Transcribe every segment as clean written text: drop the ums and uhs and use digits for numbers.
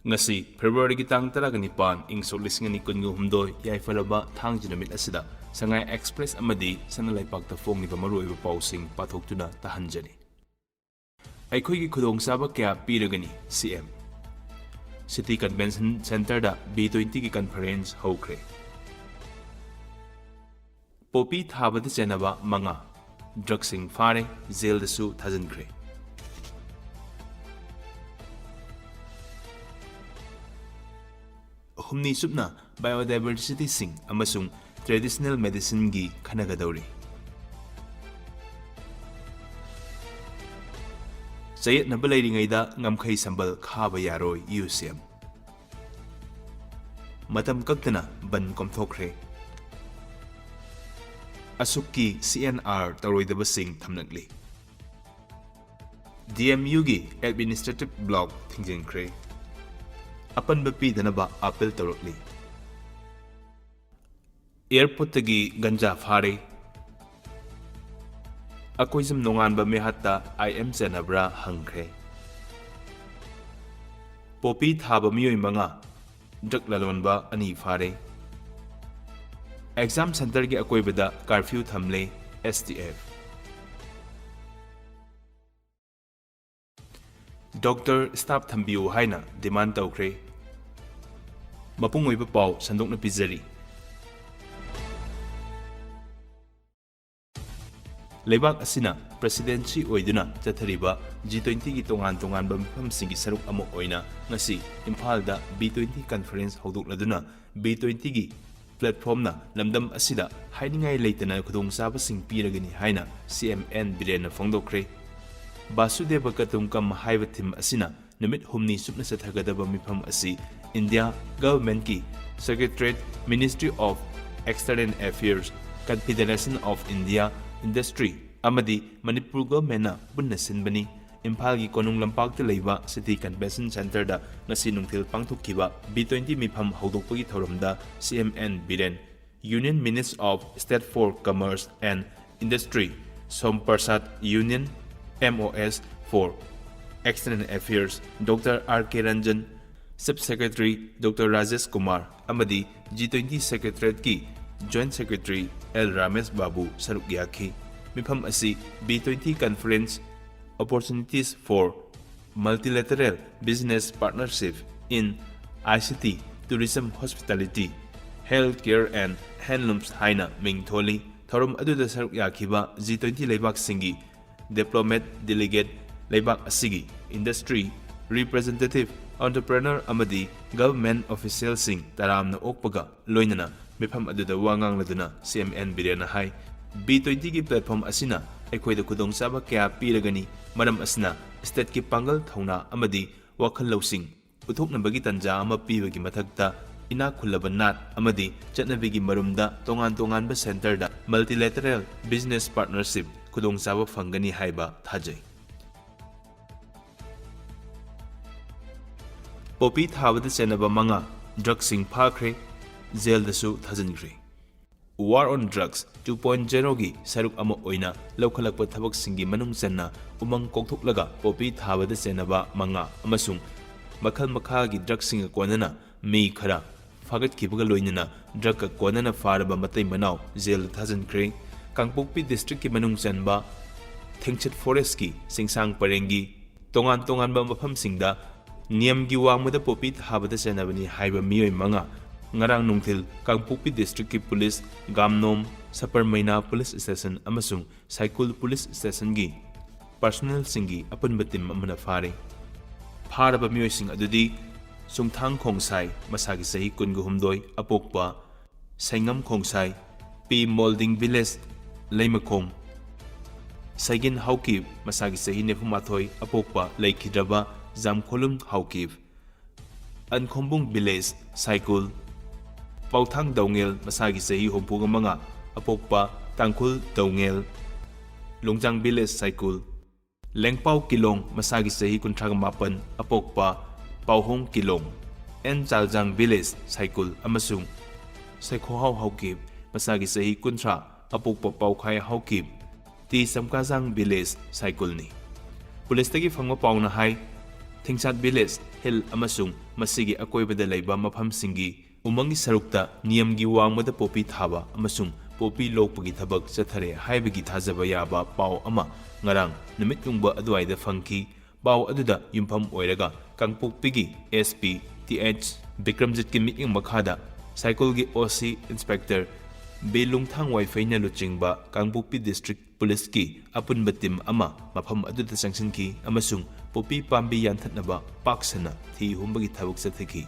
ngasi February gi tang tara gani pan ing sok lising ani kun gu humdoi yai falaba thang jina mit asida Sangai Express amadi sana Leipak ta fong ni ba maroi ba pausing pathok tuna tahanjani aikhoi gi khudong saba kya piragani CM City Convention Center da B20 ki conference hokre Popi thabada chenaba manga drugsing fare jail da su thajankre humni subna biodiversity sing amasung traditional medicine gi khanagadori sayet na balai ringai da ngamkhai sambal khaba yaroi UCM matam kaktana ban komthokre asukki CNR taroidaba sing thamnakli DMU gi administrative block thingjenkre apan bapi danaba apel torokli airport tagi ganja fare akoisam nongan ba mehatta IM Zenabra hangkre popi thaba miyoi manga drug lalonba ani fare exam center gi akoibada curfew thamle STF Doctor staff thambiu haina demand tawkre mapung oiba paw sandokna pizari Leipak asina presidency oiduna chathariba G20 gi tongan ba mifam singi saruk amo oina ngasi Imphal da B20 conference hodokladuna B20 gi platform na lamdam asida hainingai leitana khudong saba sing piragani haina CMN Biren phongdokre Basudeva Katungkam haiba thim asina numit humni supna sathagadaba mifam asi India Government ki Secretariat Ministry of External Affairs Confederation of India Industry amadi Manipur Government na bunna sinbani Imphal gi konung lampak te leiba City Convention Center da ngasi nungthil pangthukkiba B20 mifam hodokpagi thoramda CMN Biren Union Minister of State for Commerce and Industry Som Prasad Union MOS for External Affairs Dr. R.K. Ranjan Sub-Secretary Dr. Rajesh Kumar amadi G20 Secretariat ki Joint Secretary L. Ramesh Babu saruk yaki mifam asi B20 Conference Opportunities for Multilateral Business Partnership in ICT, Tourism, Hospitality, Healthcare and Handlooms haina mingtholi thorum aduda saruk yakiba G20 Leipak singi Diplomat Delegate Leipak asigi Industry Representative Entrepreneur amadi Government Official sing taramna okpaga loinana mifam aduda wangang laduna CMN Birena hai B20 gi platform asina aikhoida khudong saba kya piragani maram asna state ki pangal thauna amadi wakhal losing uthoknabagi tanja ama pibagi mathakta ina khulaba nat amadi chatnabigi marumda tongan ba center da multilateral business partnership khudong saba phangani haiba thajai Popi thabada chenaba manga drugs sing phakre jail da su thajankhre War on Drugs 2.0 gi saruk amo oina lokhalakpa thabak singi manung channa umang kokthuk popi thabada chenaba manga amasung makhal makha gi drugs sing konana mi khara fagat kibaga loinana drug ka konana faraba matai manau jail thajankhre Kangpokpi district ki manung chanba Thengchet forest ki singsang parengi tongan ba mafam singda niyam gi wangmuda popi thabada chenabani haiba miyoi manga ngarang nungthil Kangpokpi district ki police Gamnom Saparmaina police station amasung Saikul police station gi personnel singi apan batim amana fare pharaba miyoi sing adudi sungthang khongsai masagi sahi kungu humdoi apokpa saingam khongsai P Molding Village Leimakhom Saigin Haukib masagi sahi nefumathoi apokpa Laikhidraba Jamkholum Haukib Ankombung Village Saikul Pauthang Daungel masagi sahi hompuga manga apokpa Tangkhul Daungel Longjang Village Saikul Lengpau Kilong masagi sahi kuntragamapan apokpa Pauhong Kilong En Chaljang Village Saikul amasung Saikhohau Haukib masagi sahi kuntra apokpa Paukhai Haukib Ti Samkajang Village Saikul ni Police tagi phangma pauna hai Thingsat Village, Hill amasung masigi akoibada leiba mafamsingi umangi sarukta niyamgi wangmada popi thaba amasung popi lokpagi thabak chathare haibagi thajaba yaba pau ama ngarang numit yungba adwaida fangki pau aduda yumpham oiraga kangpokpigi SP TH Bikramjit ki miing makhada cycle gi OC Inspector Belungthang Waifeina Luchingba Kangpokpi District Police ki apunba team ama mafam aduda sangsinki amasung popi pambi yanthatnaba paksana thi humbagi thabak chathaki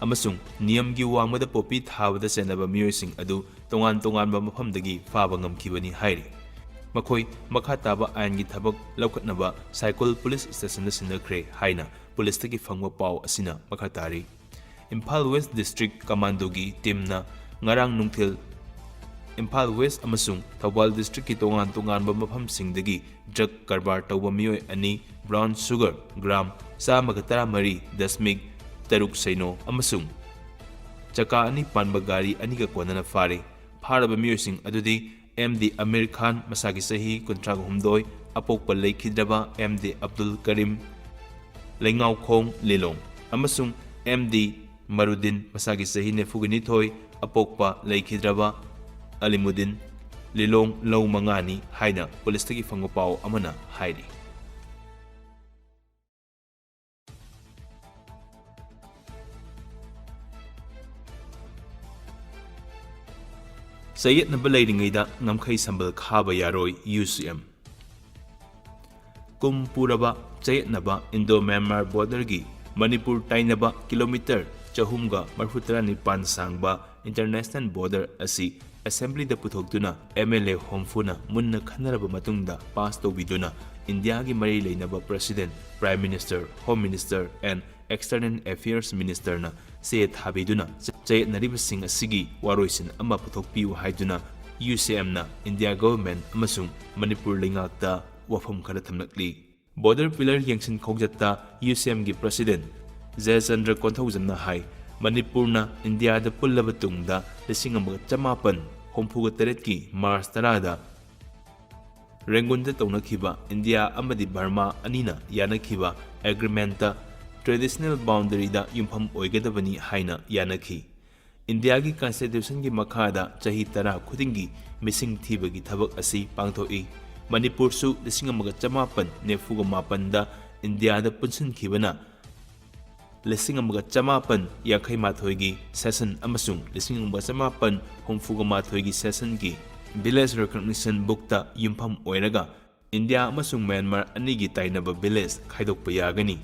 amasung niyamgi wangmada popi thabada senaba miyoising adu tongan tonganba mafamdagi faba ngamkibani hairi makhoi makha taba ain gi thabak laukhatnaba cycle police station da sinakre haina police tagi fangwa paw asina makha tari Imphal West District Commando gi teamna ngarang nungthil Imphal West amasung Thawbal District ki tongan tonganba mafamsingdagi drug karbar tawba miyoi ani brown sugar gram 113.6 taruk saino amasung chaka ani panba gari ani ka konana fare pharaba miyosing adudi MD Amir Khan masagi sahi kontrag humdoi apokpa leikhidraba MD Abdul Karim Lengau Khong Lilong amasung MD Marudin masagi sahi nefugani thoi apokpa leikhidraba Alimuddin Lilong Low Mangani haina police tagi fango paw amana hairi Sayet na balay ringaida ngamkhay sambal khaba yaroy UCM Kum puraba sayet na ba Indo-Myanmar border gi Manipur tainaba kilometer chahumga marfutara nipan sangba international border asi Assembly da puthokduna MLA homfuna munna khanaraba matungda pass tawbiduna India gi mari leinaba President, Prime Minister, Home Minister and External Affairs Minister na se thabiduna chayet naribasing asigi waroisin ama puthokpiu haiduna UCM na India government amasung Manipur lingakta wafam khara thamnakli border pillar yengsin khogjatta UCM gi President Jayachandra Konthaujan na hai Manipur na India da pullaba tungda 1958 ki March 10 da Rangoon da taunakhiba India amadi Burma anina yanakhiba agreement ta traditional boundary da yumpham oigadabani haina yanakhi India gi constitution gi makhada chahi tara khudingi missing thibagi thabak asi pangthoi Manipur su 1958 da India da punsin khibana 1958 gi session amasung 1958 gi session gi village recognition book ta yumpham oiraga India amasung Myanmar anigi tainaba village khaidokpa yagani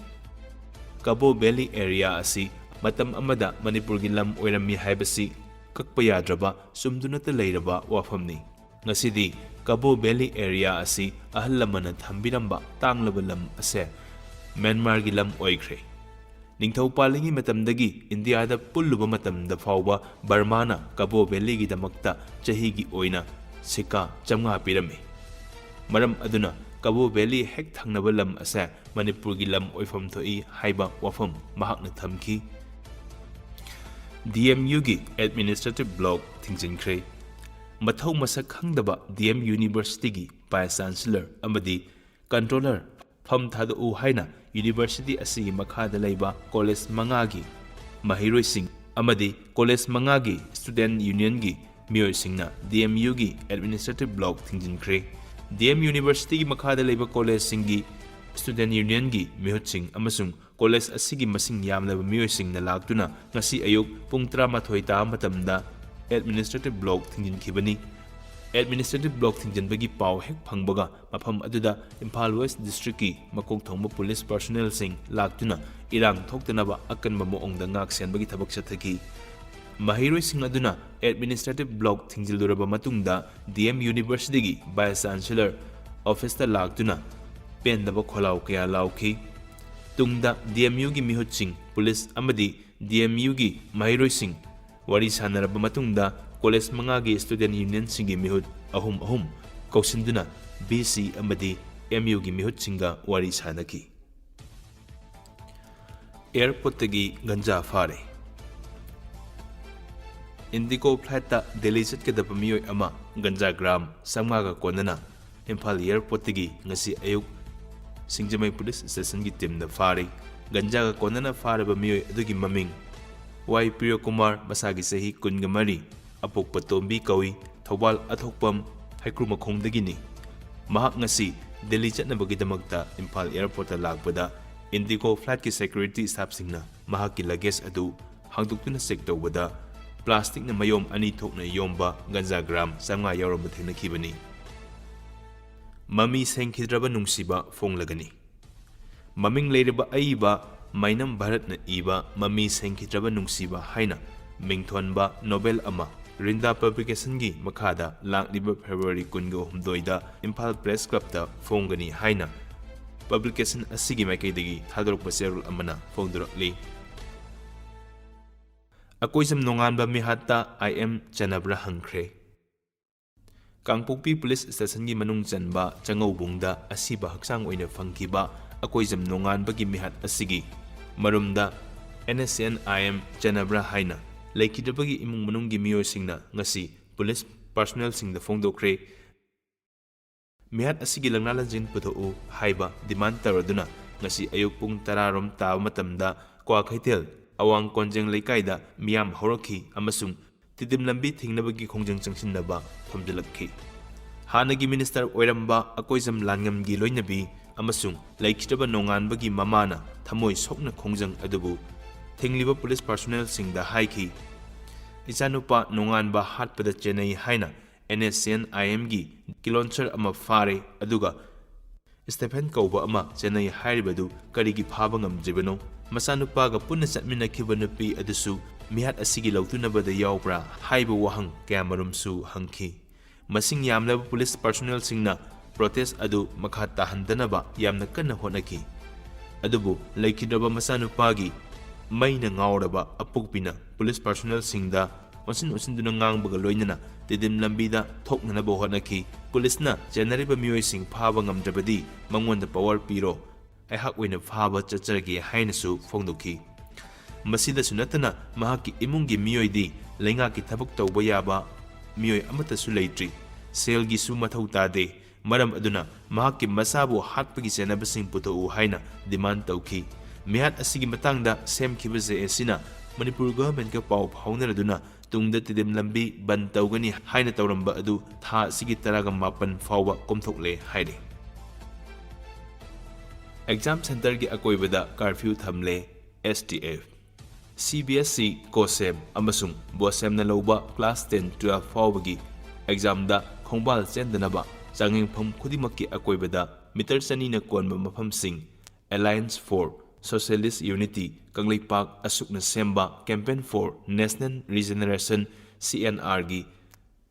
Cabo Valley area asi matam amada Manipur gi lam oirami haibasi kakpa yadraba sumdunata leiraba wafamni ngasidi Cabo Valley area asi ahallamana thambiramba tanglaba lam ase Myanmar gi lam oikre Ningthau palingi matamdagi India da pulluba matamda fawba Burmana Cabo Valley gi damakta chahi gi oina sika chamnga pirami maram aduna Cabo Valley hek thangnaba lam ase Manipur gi lam oifam thoi haiba wafam mahakna thamki DMU gi administrative block thingjinkre mathau masak khangdaba DM University gi vice chancellor amadi controller pham thada u haina University asi makhada leiba college mangagi mahiroi sing amadi college mangagi student union gi miyoi singna DMU gi administrative block thingjinkre DM University gi makhada leiba college singi student union gi mihut sing amasung college asigi masing yamlaba miyoi singna laktuna ngasi ayuk pung 13 ta matamda administrative block thingjinkibani administrative block thingjanbagi paw hek phangbaga mafam aduda Imphal West District ki makok thongba police personnel sing laktuna irang thoktanaba akanba moongda ngak senbagi thabak chathaki mahiroi sing aduna administrative block thingjilduraba matungda DM University gi vice chancellor office ta laktuna pendaba kholaw kaya lawki tungda DMU gi mihut sing police amadi DMU gi mahiroi sing wari sanaraba matungda college mangagi student union singi mihut ahum kausinduna BC amadi MU gi mihut singa wari sanaki airport tagi ganja fare Indigo flight ta Delhi chatkadaba miyoi ama ganja gram samga ga konana Imphal airport tagi ngasi ayuk Singjamai Police Station gi team na fari ganja ga konana faraba mioi adugi maming Wai Priya Kumar masagi sahi kungamari apok patombi kawi Thobal athokpam haikru makhongdagini mahak ngasi Delhi chatnabagidamagta Imphal Airport lagpada Indigo flight ki security staff singna mahak ki luggage adu hangduktuna check tawbada plastic na mayom ani thokna yomba ganja gram Sangai yauramba thenakibani Mami sengkhidraba nungsiba fonglagani Maming leiriba aiba Mainam Bharat na iba Mami sengkhidraba nungsiba haina mingthonba Nobel ama Rinda publication gi makhada lakliba February 18 da Imphal Press Club ta fongani haina publication asigi maikaidagi thadorok paserul amana fongdurakli Akoisam nonganba mihatta IM chanabra hangkhre Kangpokpi Police Station gi manung chanba changaubungda asiba haksang oina fangkiba akoisam nonganbagi mihat asigi marumda NSNIM chanabra haina laikidabagi imung manunggi miyoisingna ngasi police personnel singda fongdokre mihat asigi langnalanjin puthou haiba demand taraduna ngasi ayuk pung 10 rom taw matamda kwa khaitel awang konjeng leikaida miyam horakhi amasung tidim lambi thingnabagi khongjang changsinnaba thomjalakhi hanagi minister oiramba akoisam langam gi loinabi amasung laikidaba nonganbagi mamana thamoi sokna khongjang adubu thingliba police personnel singda haiki Ichanupa nonganba hatpada Chennai haina NSNIM gi kiloncher ama fare aduga Stephen Kauba ama Chennai hairibadu karigi phaba ngamjibano masanupa ga punna chatmina khibanupi adusu mihat asigi lautunabada yaubra haiba wahang kyamarumsu hangki masing yamlaba police personnel singna protest adu makha tahandanaba yamna kanna honaki adubu laikidaba masanupagi maina ngauraba apukpina police personnel singda onsin duna ngangbaga loinana tidim lambida thoknanaba honaki police na janariba mioi sing phaba ngamdrabadi mangonda power piro aihak oina phaba chachargi hainasu fongdoki masida sunatana mahaki imungi mioi di lenga ki thabuk tawba yaba mioi amata su leitri sel gi su mathau tade maram aduna mahaki masabu hatpagi senabasing puto haina demand tawki mihat asigi matangda semkhibaje esina Manipur government ka pau phaunaraduna tungda tidim lambi ban tawgani haina tawramba adu tha sigi taraga mapan fawba komthokle haire exam center gi akoibada curfew thamle STF CBSE COSEM amasung BOSEM na loba class 10 12 fawbagi exam da khongbal chendanaba changing pham khudimakki akoibada meter sani na konba mafam sing Alliance for Socialist Unity Leipak asukna semba campaign for National Regeneration CNR gi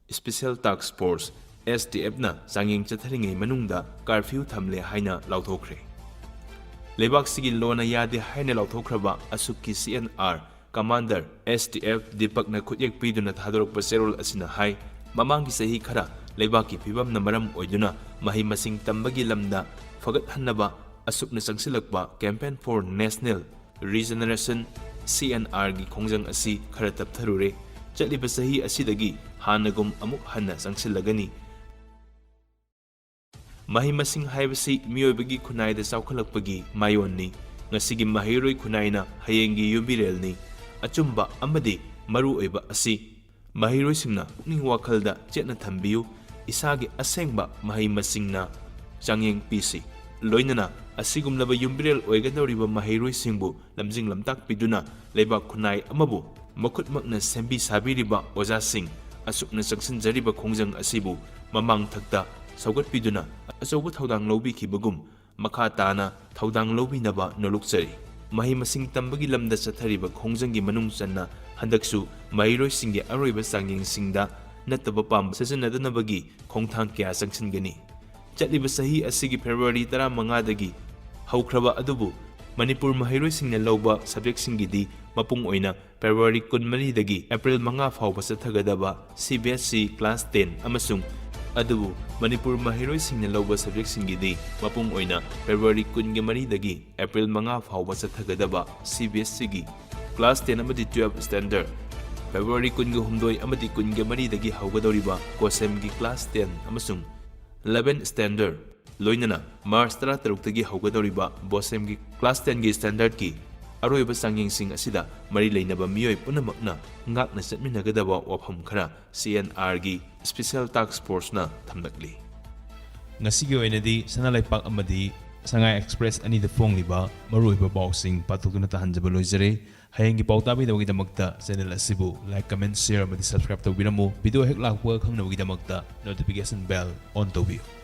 Special Task Force STF na changing chatharingai manungda curfew thamle haina lauthokre Leipak sigi lona yade haina lauthokraba asukki CNR Commander STF Deepak na khutyek piduna thadorok paserol asina hai mamangi sahi khara Leibaki phibam na maram oiduna mahi masing tambagi lamda fagat hannaba asukna sangsilakba campaign for National Regeneration CNR gi khongjang asi khara taptharure chaliba sahi asidagi hanagum amuk hanna sangsilagani mahi masing haibasi miyoibagi khunaida saukhalakpagi mayonni ngasigi mahiroi khunaina hayengi yubirelni achumba amadi maru oiba asi mahiroi singna pukning wakhalda chetna thambiyu isagi asengba mahi masingna changyeng pisi loinana asigumlaba yumbirel oigadoriba mahiroi singbu lamjing lamtak piduna Leipak khunai amabu makhutmakna sembi sabiriba oja sing asukna changsinjariba khongjang asibu mamang thakta saugat piduna achobu thodang lobi khibagum makha tana thodang lobi naba nolokchari mahi masing tambagi lamda chathariba khongjangi manung channa handaksu mahiroi singge aroiba changyeng singda nataba pam sajanadnabagi khongthang kya changchingani chaliba sahi asigi February 15 dagi haukraba adubu Manipur mahiroi singna loba subject singidi mapung oina February 12 dagi April 5 fawba sathagadaba CBSE class 10 amasung adubu Manipur mahiroi singna loba subject singidi mapung oina February 13 dagi April 5 fawba sathagadaba CBSE gi class 10 amadi 12 standard February 18 amadi 13 dagi haugadoriba COSEM gi class 10 amasung 11 standard loinana March 13 haugadoriba BOSEMꯒꯤ Class 10 standardki aroiba sangyengsing asida mari leinaba miyoi punamakna ngakna chatminagadaba wafam khara CNR-gi Special Task Force na thamnakli. Ngasigi oinadi sana Leipak amadi Sangai Express ani da fongliba maruiba bawsing patokuna tahanjaba loizare hayengi pawtabi dawagi damakta channel asibu like comment share amadi subscribe tawbiramu video hek lakwa khangna wagi damakta notification bell on tawbiu.